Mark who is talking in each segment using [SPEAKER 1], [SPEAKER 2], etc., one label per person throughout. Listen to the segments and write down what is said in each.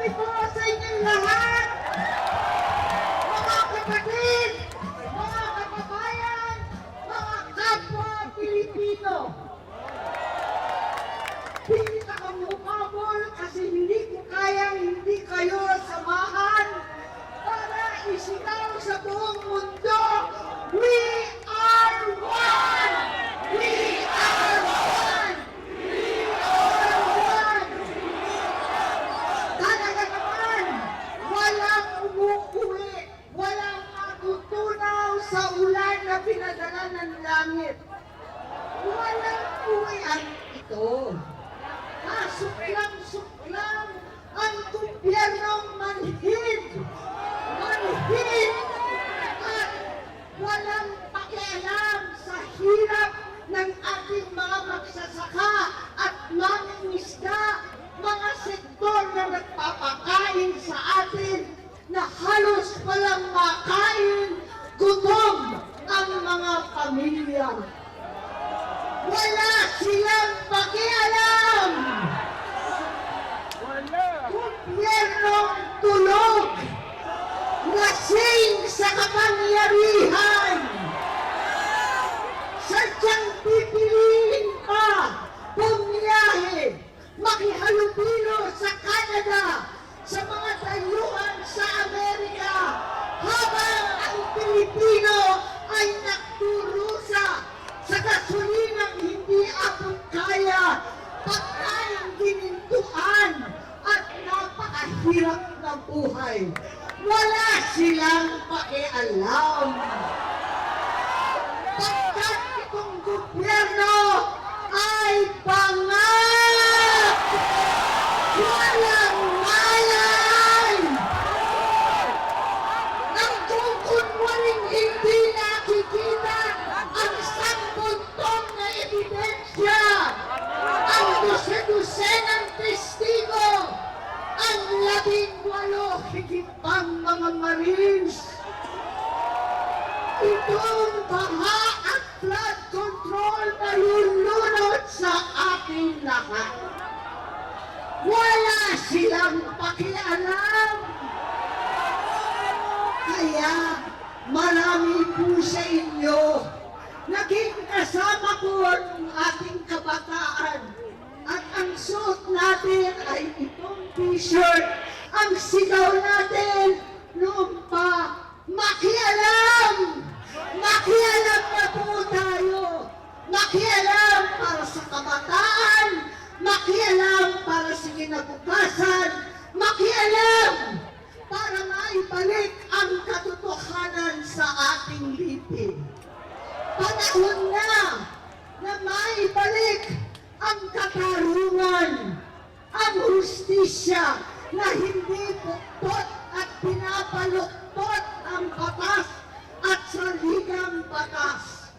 [SPEAKER 1] gabi po sa inyong lahat! Mga kapatid, mga kababayan, mga kapwa Pilipino! Hindi ka kamukabol kasi hindi ko kayang hindi kayo samahan para isigaw sa buong mundo, we are one! We are one! We are one! Talaga naman, walang umuuwi, walang matutunaw sa ulan na pinadala ng langit. Walang uwian ito. Suklang ang gobyernong manhid at walang pakialam sa hirap ng ating mga magsasaka at mangingisda, mga sektor na nagpapakain sa atin na halos walang makain, gutom ang mga pamilya. Wala silang pakialam. Gobyernong tulog, lasing sa kapangyarihan. Sadyang pipiliin ka, bumiyahe, makihalubilo sa Canada, sa mga dayuhan sa Amerika, habang ang Pilipino ay nagturusa sa gasolinang hindi abot kaya, pagkain ginintuan, at napakahirap na buhay. Wala silang pakialam. Pagkat itong gobyerno ay bangat! Walang malay! Nagkukunwaring hindi nakikita ang sampuntong na ebidensya, ang dose-dosenang testigo, ang 18 higit pang mga Marines. Itong baha at flood control na lulunod sa ating lahat. Wala silang pakialam. Kaya marami po sa inyo naging kasama ko ng ating kabataan. At ang suot natin ay itong t-shirt. Ang sigaw natin noon pa, makialam! Makialam na po tayo! Makialam para sa kabataan! Makialam para sa kinabukasan! Makialam para maibalik ang katotohanan sa ating lipi. Panahon na maibalik ang katarungan, ang hustisya na hindi puktot at pinapaluktot ang batas at saligang batas.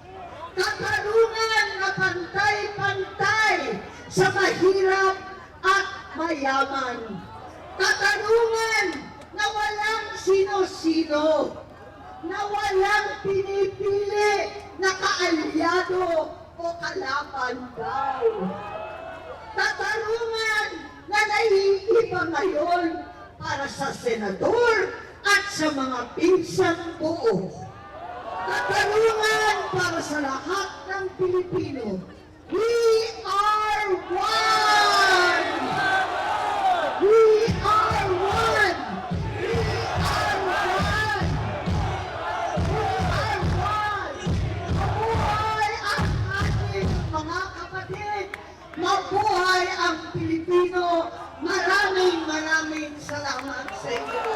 [SPEAKER 1] Katarungan na pantay-pantay sa mahirap at mayaman. Katarungan na walang sino-sino, na walang pinipili na kaalyado o kalaban daw. Katarungan na naiiba ngayon para sa senador at sa mga pinsang buo. Katarungan para sa lahat ng Pilipino. We are one! We are one! We are one! We are one! Mabuhay ang ating mga kapatid! Mabuhay ang Pilipino! Maraming salamat sa inyo.